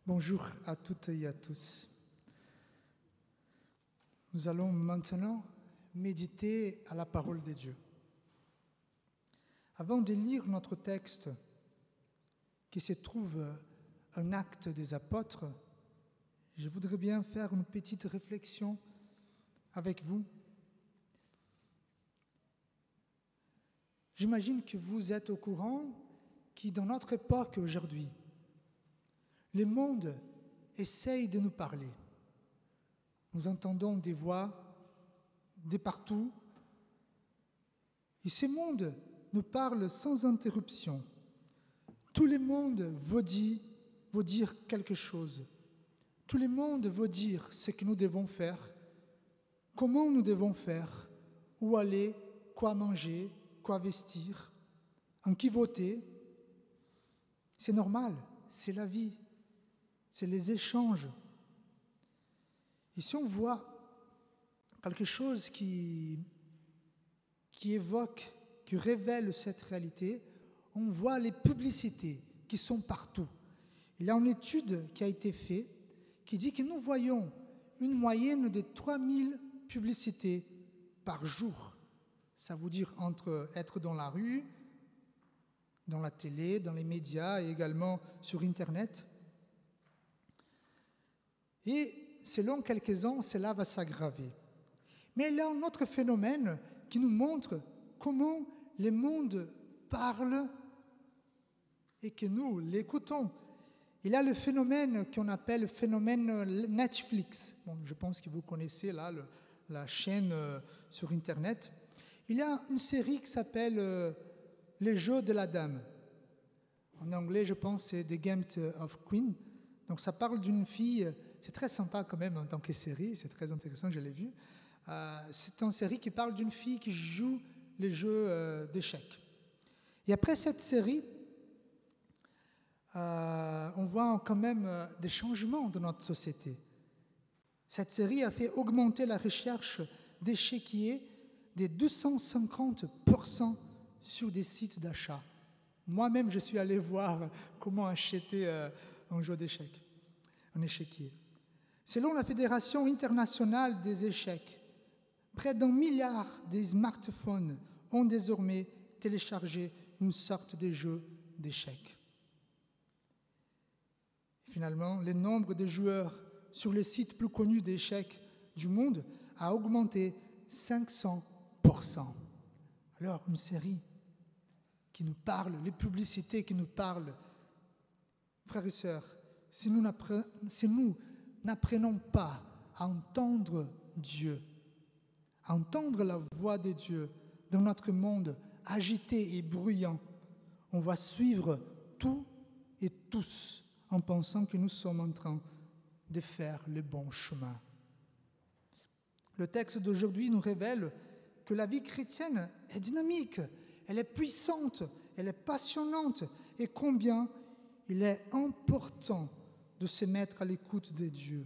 Bonjour à toutes et à tous. Nous allons maintenant méditer à la parole de Dieu. Avant de lire notre texte qui se trouve un acte des apôtres, je voudrais bien faire une petite réflexion avec vous. J'imagine que vous êtes au courant que dans notre époque aujourd'hui, le monde essaye de nous parler. Nous entendons des voix de partout. Et ce monde nous parle sans interruption. Tout le monde veut dire quelque chose. Tout le monde veut dire ce que nous devons faire, comment nous devons faire, où aller, quoi manger, quoi vestir, en qui voter. C'est normal, c'est la vie, c'est les échanges. Et si on voit quelque chose qui évoque, qui révèle cette réalité, on voit les publicités qui sont partout. Il y a une étude qui a été faite qui dit que nous voyons une moyenne de 3000 publicités par jour. Ça veut dire entre être dans la rue, dans la télé, dans les médias et également sur Internet. Et selon quelques-uns, cela va s'aggraver. Mais il y a un autre phénomène qui nous montre comment le monde parle et que nous l'écoutons. Il y a le phénomène qu'on appelle le phénomène Netflix. Bon, je pense que vous connaissez là la chaîne sur Internet. Il y a une série qui s'appelle Les Jeux de la Dame. En anglais, je pense, c'est The Game of Queen. Donc ça parle d'une fille, c'est très sympa quand même en tant que série, c'est très intéressant, je l'ai vu. C'est une série qui parle d'une fille qui joue les jeux d'échecs. Et après cette série, on voit quand même des changements dans notre société. Cette série a fait augmenter la recherche d'échiquiers de 250% sur des sites d'achat. Moi-même, je suis allé voir comment acheter un jeu d'échecs, un échiquier. Selon la Fédération internationale des échecs, près d'1 milliard de smartphones ont désormais téléchargé une sorte de jeu d'échecs. Finalement, le nombre de joueurs sur les sites plus connus d'échecs du monde a augmenté 500%. Alors, une série qui nous parle, les publicités qui nous parlent, frères et sœurs, si nous n'apprenons pas à entendre Dieu, à entendre la voix de Dieu dans notre monde agité et bruyant, on va suivre tout et tous en pensant que nous sommes en train de faire le bon chemin. Le texte d'aujourd'hui nous révèle que la vie chrétienne est dynamique, elle est puissante, elle est passionnante et combien il est important de se mettre à l'écoute de Dieu,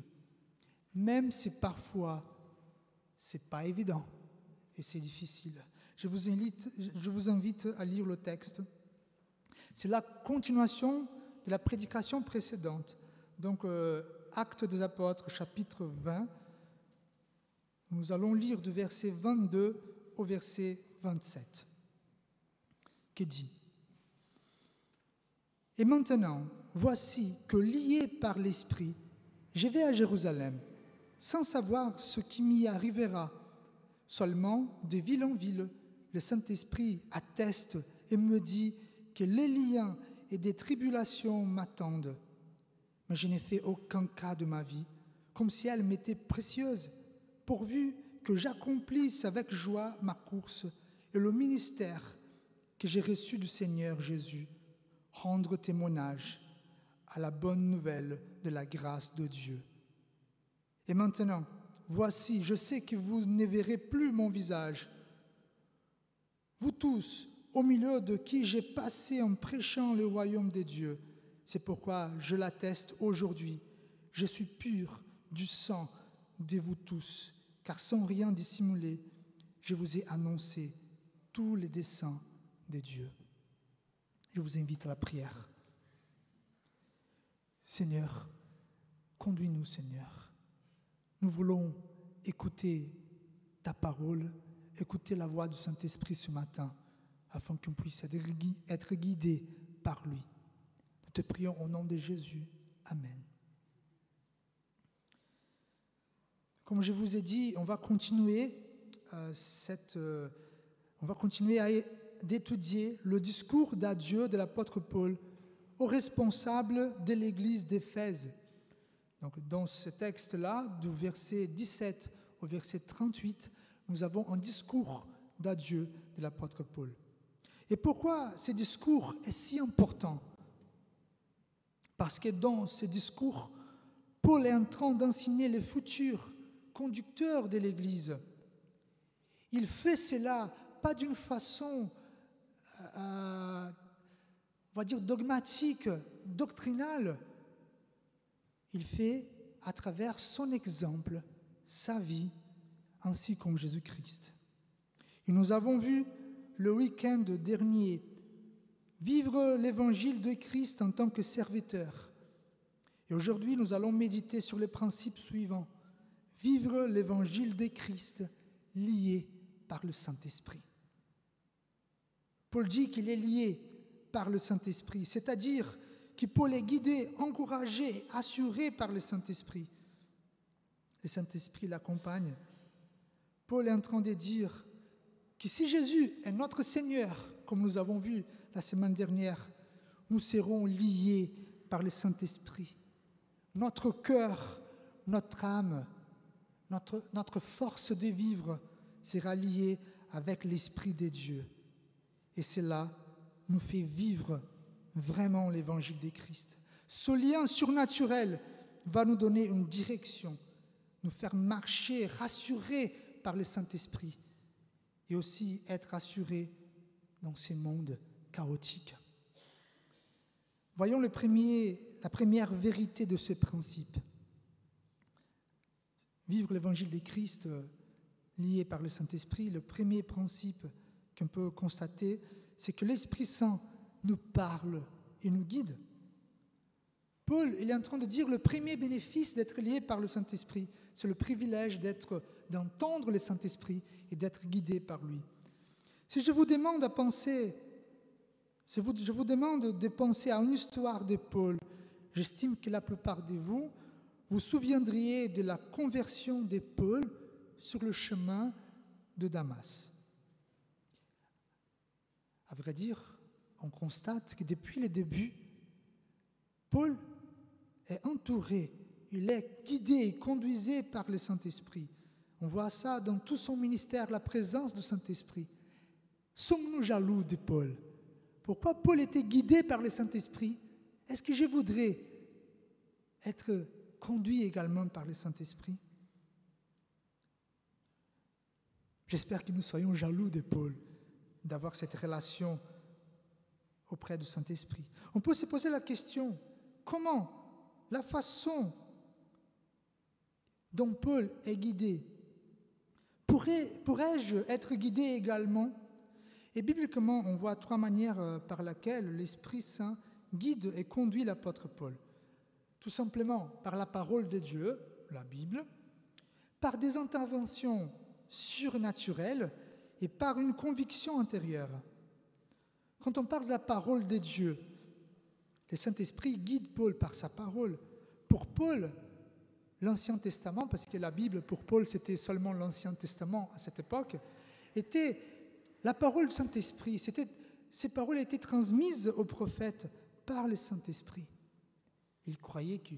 même si parfois ce n'est pas évident et c'est difficile. Je vous invite à lire le texte. C'est la continuation de la prédication précédente. Donc, Actes des Apôtres, chapitre 20. Nous allons lire du verset 22 au verset 27, qui dit : « Et maintenant, voici que lié par l'Esprit, je vais à Jérusalem, sans savoir ce qui m'y arrivera. Seulement, de ville en ville, le Saint-Esprit atteste et me dit que les liens et des tribulations m'attendent. Mais je n'ai fait aucun cas de ma vie, comme si elle m'était précieuse, pourvu que j'accomplisse avec joie ma course et le ministère que j'ai reçu du Seigneur Jésus, rendre témoignage à la bonne nouvelle de la grâce de Dieu. Et maintenant, voici, je sais que vous ne verrez plus mon visage. Vous tous, au milieu de qui j'ai passé en prêchant le royaume de Dieu, c'est pourquoi je l'atteste aujourd'hui. Je suis pur du sang de vous tous, car sans rien dissimuler, je vous ai annoncé tous les desseins de Dieu. Je vous invite à la prière. Seigneur, conduis-nous, Seigneur. Nous voulons écouter ta parole, écouter la voix du Saint-Esprit ce matin, afin qu'on puisse être guidé par lui. Nous te prions au nom de Jésus. Amen. Comme je vous ai dit, on va continuer d'étudier le discours d'adieu de l'apôtre Paul aux responsables de l'église d'Éphèse. Donc, dans ce texte-là, du verset 17 au verset 38, nous avons un discours d'adieu de l'apôtre Paul. Et pourquoi ce discours est si important? Parce que dans ce discours, Paul est en train d'enseigner les futurs conducteurs de l'Église. Il fait cela pas d'une façon, on va dire, dogmatique, doctrinale. Il fait à travers son exemple, sa vie, ainsi comme Jésus-Christ. Et nous avons vu le week-end dernier vivre l'évangile de Christ en tant que serviteur. Et aujourd'hui, nous allons méditer sur les principes suivants. Vivre l'évangile de Christ lié par le Saint-Esprit. Paul dit qu'il est lié par le Saint-Esprit, c'est-à-dire que Paul est guidé, encouragé, assuré par le Saint-Esprit. Le Saint-Esprit l'accompagne. Paul est en train de dire que si Jésus est notre Seigneur, comme nous avons vu la semaine dernière, nous serons liés par le Saint-Esprit. Notre cœur, notre âme, notre force de vivre sera liée avec l'Esprit de Dieu. Et cela nous fait vivre vraiment l'évangile de Christ. Ce lien surnaturel va nous donner une direction, nous faire marcher, rassurés par le Saint-Esprit, et aussi être assurés dans ces mondes chaotiques. Voyons la première vérité de ce principe. Vivre l'évangile de Christ lié par le Saint-Esprit, le premier principe qu'on peut constater, c'est que l'Esprit Saint nous parle et nous guide. Paul, il est en train de dire le premier bénéfice d'être lié par le Saint-Esprit, c'est le privilège d'entendre le Saint-Esprit et d'être guidé par lui. Si je vous demande de penser à une histoire de Paul, j'estime que la plupart de vous vous souviendriez de la conversion de Paul sur le chemin de Damas. À vrai dire, on constate que depuis le début, Paul est entouré, il est guidé et conduisé par le Saint-Esprit. On voit ça dans tout son ministère, la présence du Saint-Esprit. Sommes-nous jaloux de Paul? Pourquoi Paul était guidé par le Saint-Esprit? Est-ce que je voudrais être conduit également par le Saint-Esprit? J'espère que nous soyons jaloux de Paul, d'avoir cette relation auprès du Saint-Esprit. On peut se poser la question, comment la façon dont Paul est guidé, pourrais-je être guidé également? Et bibliquement, on voit trois manières par lesquelles l'Esprit Saint guide et conduit l'apôtre Paul. Tout simplement par la parole de Dieu, la Bible, par des interventions surnaturelles et par une conviction intérieure. Quand on parle de la parole de Dieu, le Saint-Esprit guide Paul par sa parole. Pour Paul, l'Ancien Testament, parce que la Bible pour Paul c'était seulement l'Ancien Testament à cette époque, était la parole du Saint-Esprit. Ces paroles étaient transmises aux prophètes par le Saint-Esprit. Il croyait que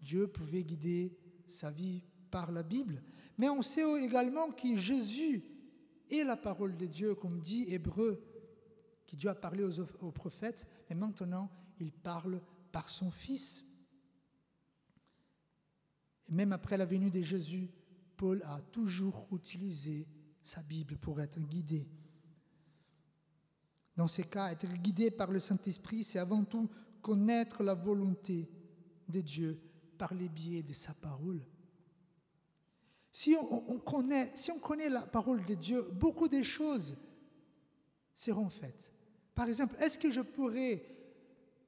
Dieu pouvait guider sa vie par la Bible. Mais on sait également que Jésus est la parole de Dieu, comme dit Hébreu, que Dieu a parlé aux prophètes, mais maintenant il parle par son Fils. Et même après la venue de Jésus, Paul a toujours utilisé sa Bible pour être guidé. Dans ces cas, être guidé par le Saint-Esprit, c'est avant tout connaître la volonté de Dieu par les biais de sa parole. Si on connaît la parole de Dieu, beaucoup de choses seront faites. Par exemple, est-ce que je pourrais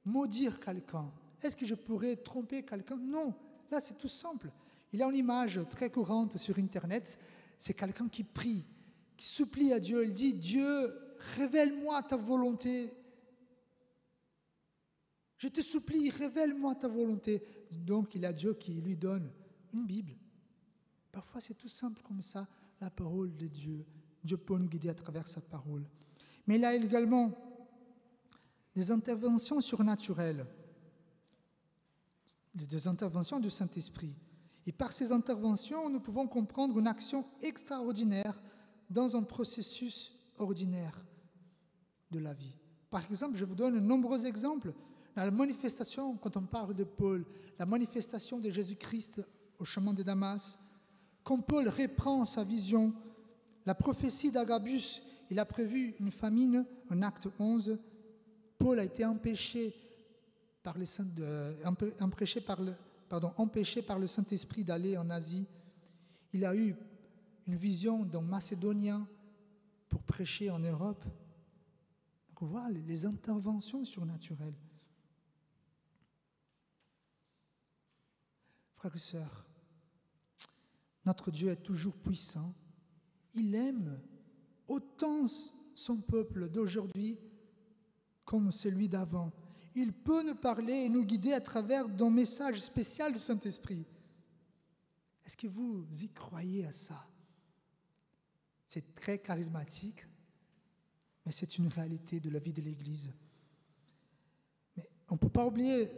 maudire quelqu'un? Est-ce que je pourrais tromper quelqu'un? Non. Là, c'est tout simple. Il y a une image très courante sur Internet, c'est quelqu'un qui prie, qui supplie à Dieu. Il dit, Dieu, révèle-moi ta volonté. Je te supplie, révèle-moi ta volonté. Donc, il y a Dieu qui lui donne une Bible. Parfois, c'est tout simple comme ça, la parole de Dieu. Dieu peut nous guider à travers sa parole. Mais il y a également des interventions surnaturelles, des interventions du Saint-Esprit. Et par ces interventions, nous pouvons comprendre une action extraordinaire dans un processus ordinaire de la vie. Par exemple, je vous donne de nombreux exemples. Dans la manifestation, quand on parle de Paul, la manifestation de Jésus-Christ au chemin de Damas, quand Paul reprend sa vision, la prophétie d'Agabus, il a prévu une famine, en acte 11. Paul a été empêché par le Saint-Esprit d'aller en Asie. Il a eu une vision d'un Macédonien pour prêcher en Europe. Donc on voit les interventions surnaturelles. Frères et sœurs, notre Dieu est toujours puissant. Il aime autant son peuple d'aujourd'hui comme celui d'avant. Il peut nous parler et nous guider à travers d'un message spécial du Saint-Esprit. Est-ce que vous y croyez à ça? C'est très charismatique, mais c'est une réalité de la vie de l'Église. Mais on ne peut pas oublier,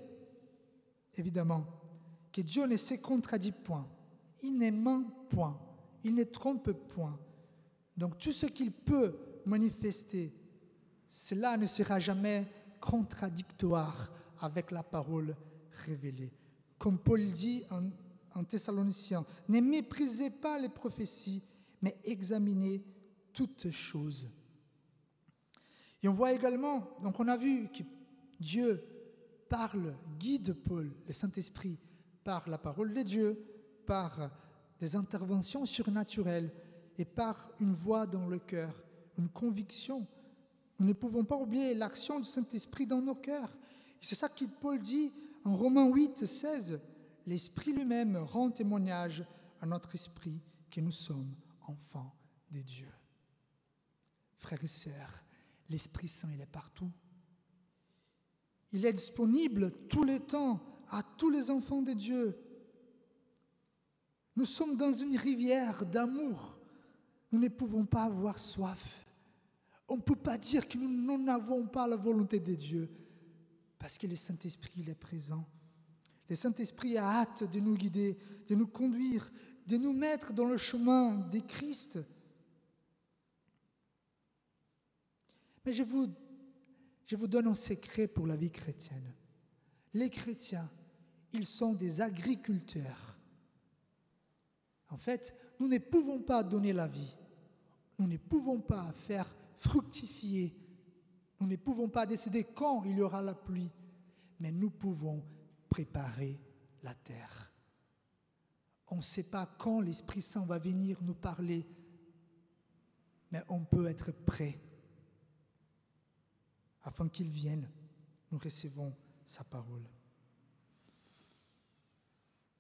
évidemment, que Dieu ne se contredit point. Il ne ment point. Il ne trompe point. Donc tout ce qu'il peut manifester, cela ne sera jamais contradictoire avec la parole révélée. Comme Paul dit en Thessaloniciens, ne méprisez pas les prophéties, mais examinez toutes choses. Et on voit également, donc on a vu que Dieu parle, guide Paul, le Saint-Esprit, par la parole de Dieu, par des interventions surnaturelles et par une voix dans le cœur, une conviction. Nous ne pouvons pas oublier l'action du Saint-Esprit dans nos cœurs. Et c'est ça que Paul dit en Romains 8, 16. L'Esprit lui-même rend témoignage à notre esprit que nous sommes enfants de Dieu. Frères et sœurs, l'Esprit Saint, il est partout. Il est disponible tout le temps à tous les enfants de Dieu. Nous sommes dans une rivière d'amour. Nous ne pouvons pas avoir soif. On ne peut pas dire que nous n'avons pas la volonté de Dieu parce que le Saint-Esprit il est présent. Le Saint-Esprit a hâte de nous guider, de nous conduire, de nous mettre dans le chemin de Christ. Mais je vous donne un secret pour la vie chrétienne. Les chrétiens, ils sont des agriculteurs. En fait, nous ne pouvons pas donner la vie. Nous ne pouvons pas faire fructifier. Nous ne pouvons pas décider quand il y aura la pluie. Mais nous pouvons préparer la terre. On ne sait pas quand l'Esprit Saint va venir nous parler. Mais on peut être prêt. Afin qu'il vienne, nous recevons sa parole.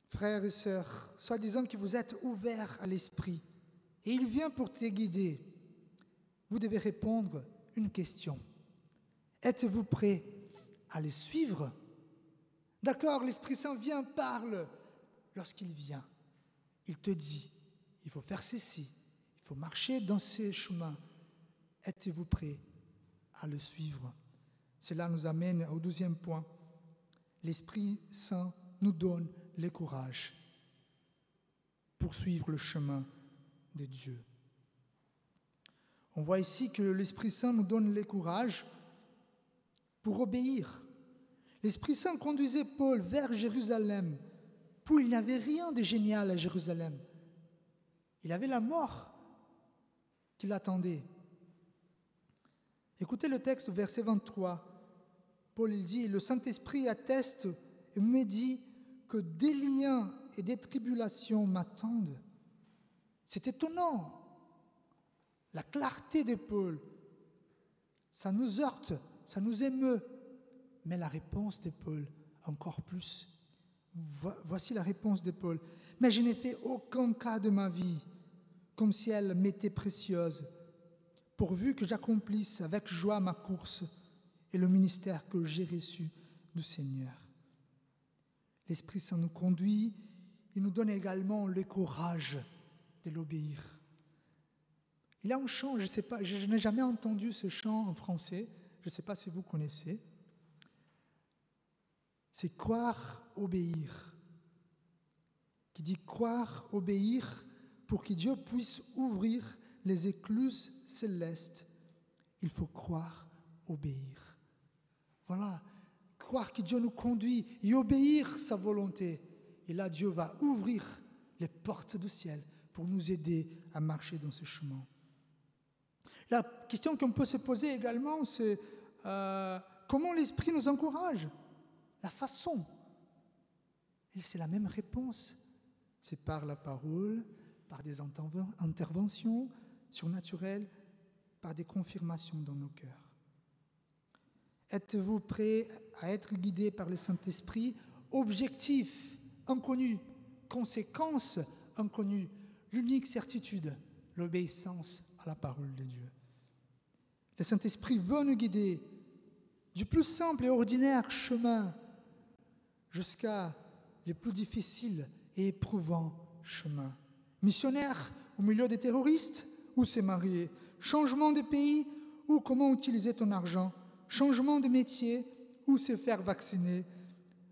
Frères et sœurs, soi-disant que vous êtes ouverts à l'Esprit et il vient pour te guider, vous devez répondre une question. Êtes-vous prêt à le suivre? D'accord, l'Esprit Saint vient, parle. Lorsqu'il vient, il te dit, il faut faire ceci, il faut marcher dans ces chemins. Êtes-vous prêt à le suivre? Cela nous amène au 12e point. L'Esprit Saint nous donne le courage pour suivre le chemin de Dieu. On voit ici que l'Esprit Saint nous donne le courage pour obéir. L'Esprit Saint conduisait Paul vers Jérusalem. Paul, il n'avait rien de génial à Jérusalem. Il avait la mort qui l'attendait. Écoutez le texte, verset 23. Paul il dit, « Le Saint-Esprit atteste et me dit que des liens et des tribulations m'attendent. » C'est étonnant. La clarté de Paul, ça nous heurte, ça nous émeut. Mais la réponse de Paul, encore plus. Voici la réponse de Paul. Mais je n'ai fait aucun cas de ma vie, comme si elle m'était précieuse, pourvu que j'accomplisse avec joie ma course et le ministère que j'ai reçu du Seigneur. L'Esprit Saint nous conduit, il nous donne également le courage de l'obéir. Il y a un chant, je n'ai jamais entendu ce chant en français, je ne sais pas si vous connaissez. C'est croire, obéir. Qui dit croire, obéir, pour que Dieu puisse ouvrir les écluses célestes. Il faut croire, obéir. Voilà, croire que Dieu nous conduit et obéir sa volonté. Et là, Dieu va ouvrir les portes du ciel pour nous aider à marcher dans ce chemin. La question qu'on peut se poser également, c'est comment l'Esprit nous encourage? La façon. Et c'est la même réponse. C'est par la parole, par des interventions surnaturelles, par des confirmations dans nos cœurs. Êtes-vous prêt à être guidé par le Saint-Esprit? Objectif inconnu, conséquence inconnue, l'unique certitude, l'obéissance à la parole de Dieu. Le Saint-Esprit veut nous guider du plus simple et ordinaire chemin jusqu'à les plus difficiles et éprouvants chemins. Missionnaire au milieu des terroristes ou se marier, changement de pays ou comment utiliser ton argent, changement de métier ou se faire vacciner,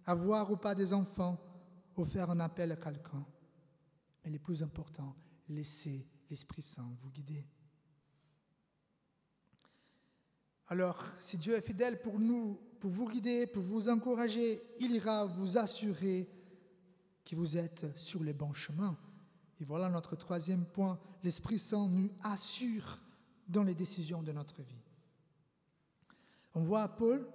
avoir ou pas des enfants ou faire un appel à quelqu'un. Mais le plus important, laissez l'Esprit Saint vous guider. Alors, si Dieu est fidèle pour nous, pour vous guider, pour vous encourager, il ira vous assurer que vous êtes sur les bons chemins. Et voilà notre troisième point, l'Esprit Saint nous assure dans les décisions de notre vie. On voit à Paul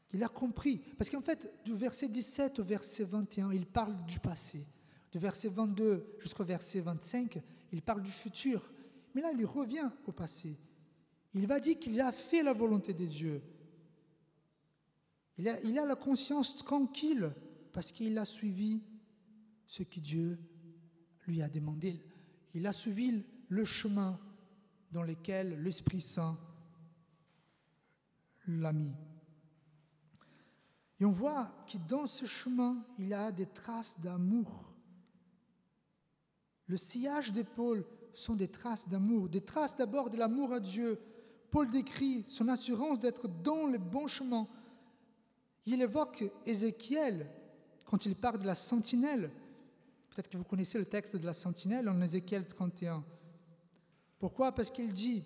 qu'il a compris, parce qu'en fait, du verset 17 au verset 21, il parle du passé. Du verset 22 jusqu'au verset 25, il parle du futur. Mais là, il revient au passé. Il va dire qu'il a fait la volonté de Dieu. Il a la conscience tranquille parce qu'il a suivi ce que Dieu lui a demandé. Il a suivi le chemin dans lequel l'Esprit Saint l'a mis. Et on voit que dans ce chemin, il y a des traces d'amour. Le sillage de Paul sont des traces d'amour, des traces d'abord de l'amour à Dieu. Paul décrit son assurance d'être dans le bon chemin. Il évoque Ézéchiel quand il parle de la sentinelle. Peut-être que vous connaissez le texte de la sentinelle en Ézéchiel 31. Pourquoi? Parce qu'il dit,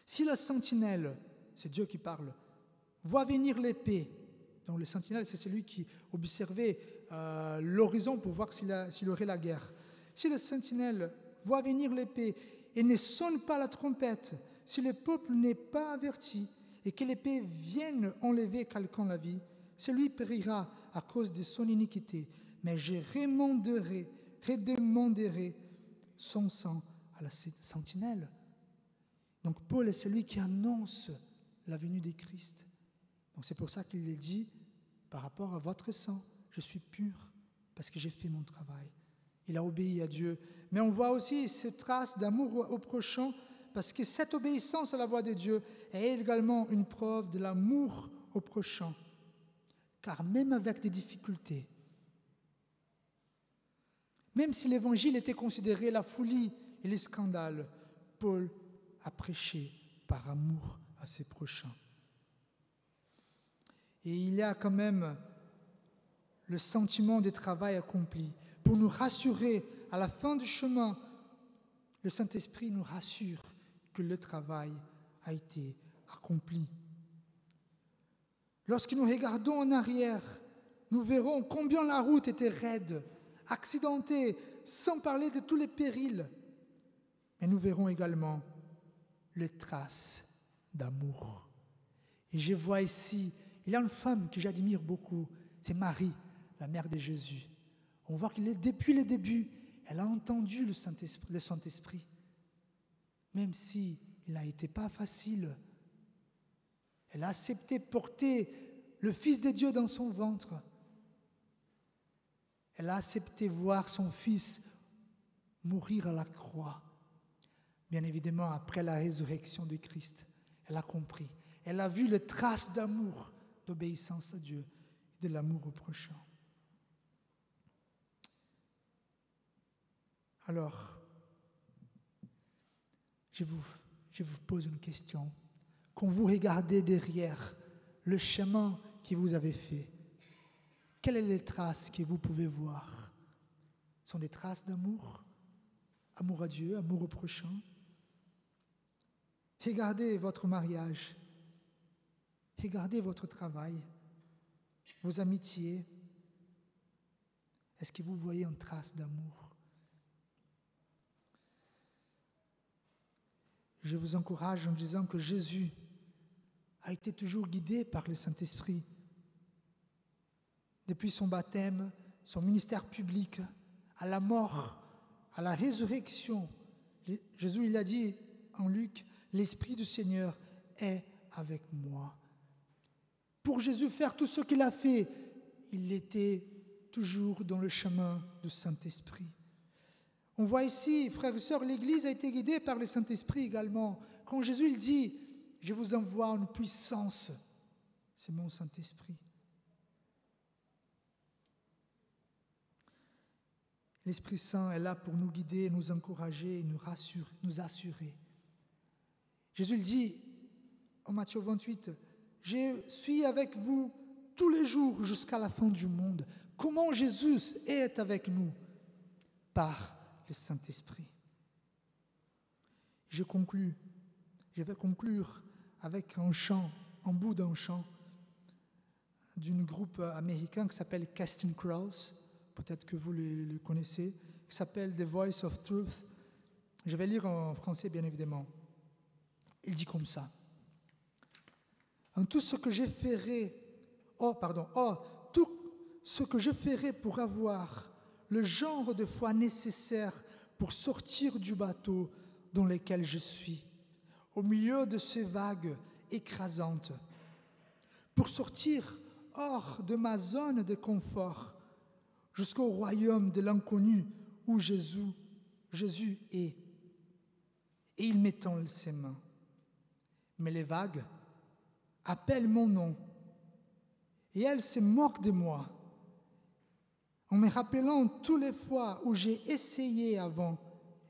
si la sentinelle, c'est Dieu qui parle, voit venir l'épée, donc le sentinelle, c'est celui qui observait l'horizon pour voir s'il y aurait la guerre. Si la sentinelle voit venir l'épée et ne sonne pas la trompette, si le peuple n'est pas averti et que l'épée vienne enlever quelqu'un la vie, celui périra à cause de son iniquité. Mais je redemanderai son sang à la sentinelle. Donc Paul est celui qui annonce la venue de Christ. Donc c'est pour ça qu'il le dit, par rapport à votre sang, je suis pur parce que j'ai fait mon travail. Il a obéi à Dieu. Mais on voit aussi ces traces d'amour au prochain parce que cette obéissance à la voix de Dieu est également une preuve de l'amour au prochain. Car même avec des difficultés, même si l'évangile était considéré la folie et les scandales, Paul a prêché par amour à ses prochains. Et il y a quand même le sentiment de travail accompli. Pour nous rassurer à la fin du chemin, le Saint-Esprit nous rassure que le travail a été accompli. Lorsque nous regardons en arrière, nous verrons combien la route était raide, accidentée, sans parler de tous les périls. Mais nous verrons également les traces d'amour. Et je vois ici, il y a une femme que j'admire beaucoup, c'est Marie, la mère de Jésus. On voit que depuis le début, elle a entendu le Saint-Esprit. Même si il n'a été pas facile, elle a accepté de porter le Fils de Dieu dans son ventre. Elle a accepté voir son fils mourir à la croix. Bien évidemment, après la résurrection de Christ, elle a compris. Elle a vu les traces d'amour, d'obéissance à Dieu et de l'amour au prochain. Alors, je vous pose une question. Quand vous regardez derrière le chemin que vous avez fait, quelles sont les traces que vous pouvez voir? Ce sont des traces d'amour, amour à Dieu, amour au prochain. Regardez votre mariage, regardez votre travail, vos amitiés. Est-ce que vous voyez une trace d'amour? Je vous encourage en disant que Jésus a été toujours guidé par le Saint-Esprit. Depuis son baptême, son ministère public, à la mort, à la résurrection, Jésus il a dit en Luc, « L'Esprit du Seigneur est avec moi ». Pour Jésus faire tout ce qu'il a fait, il était toujours dans le chemin du Saint-Esprit. On voit ici, frères et sœurs, l'Église a été guidée par le Saint-Esprit également. Quand Jésus il dit, « Je vous envoie une puissance », c'est mon Saint-Esprit. L'Esprit Saint est là pour nous guider, nous encourager, nous assurer. Jésus il dit en Matthieu 28, « Je suis avec vous tous les jours jusqu'à la fin du monde ». Comment Jésus est avec nous? Par le Saint-Esprit. Je vais conclure avec un chant, un bout d'un chant d'un groupe américain qui s'appelle Casting Crowns, peut-être que vous le connaissez, qui s'appelle The Voice of Truth. Je vais lire en français, bien évidemment. Il dit comme ça. Tout ce que je ferai pour avoir le genre de foi nécessaire pour sortir du bateau dans lequel je suis, au milieu de ces vagues écrasantes, pour sortir hors de ma zone de confort, jusqu'au royaume de l'inconnu où Jésus est. Et il m'étend ses mains. Mais les vagues appellent mon nom, et elles se moquent de moi, en me rappelant toutes les fois où j'ai essayé avant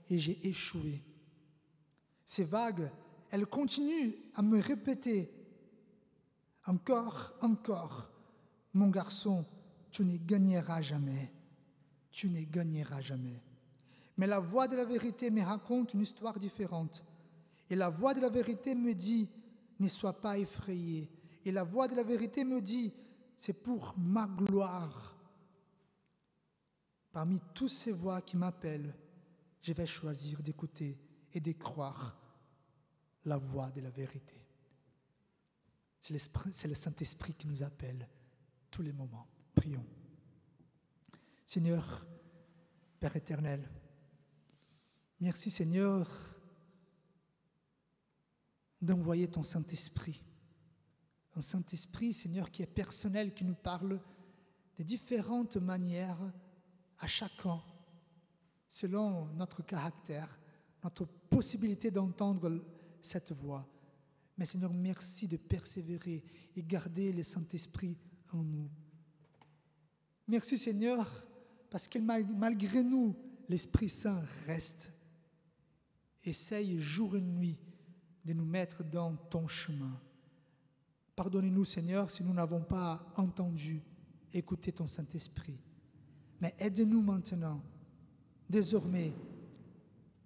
et j'ai échoué. Ces vagues, elles continuent à me répéter « Encore, encore, mon garçon, tu ne gagneras jamais, tu ne gagneras jamais. » Mais la voix de la vérité me raconte une histoire différente. Et la voix de la vérité me dit « Ne sois pas effrayé. » Et la voix de la vérité me dit « C'est pour ma gloire. » Parmi toutes ces voix qui m'appellent, je vais choisir d'écouter et de croire la voix de la vérité. C'est le Saint-Esprit qui nous appelle tous les moments. Prions. Seigneur, Père éternel, merci Seigneur d'envoyer ton Saint-Esprit. Un Saint-Esprit, Seigneur, qui est personnel, qui nous parle de différentes manières à chacun, selon notre caractère, notre possibilité d'entendre cette voix. Mais Seigneur, merci de persévérer et garder le Saint-Esprit en nous. Merci Seigneur, parce que malgré nous, l'Esprit Saint reste. Essaye jour et nuit de nous mettre dans ton chemin. Pardonnez-nous Seigneur si nous n'avons pas entendu, écouté ton Saint-Esprit. Mais aide-nous maintenant, désormais,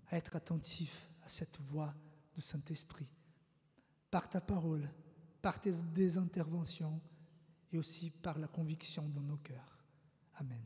à être attentifs à cette voix du Saint-Esprit, par ta parole, par tes interventions et aussi par la conviction dans nos cœurs. Amen.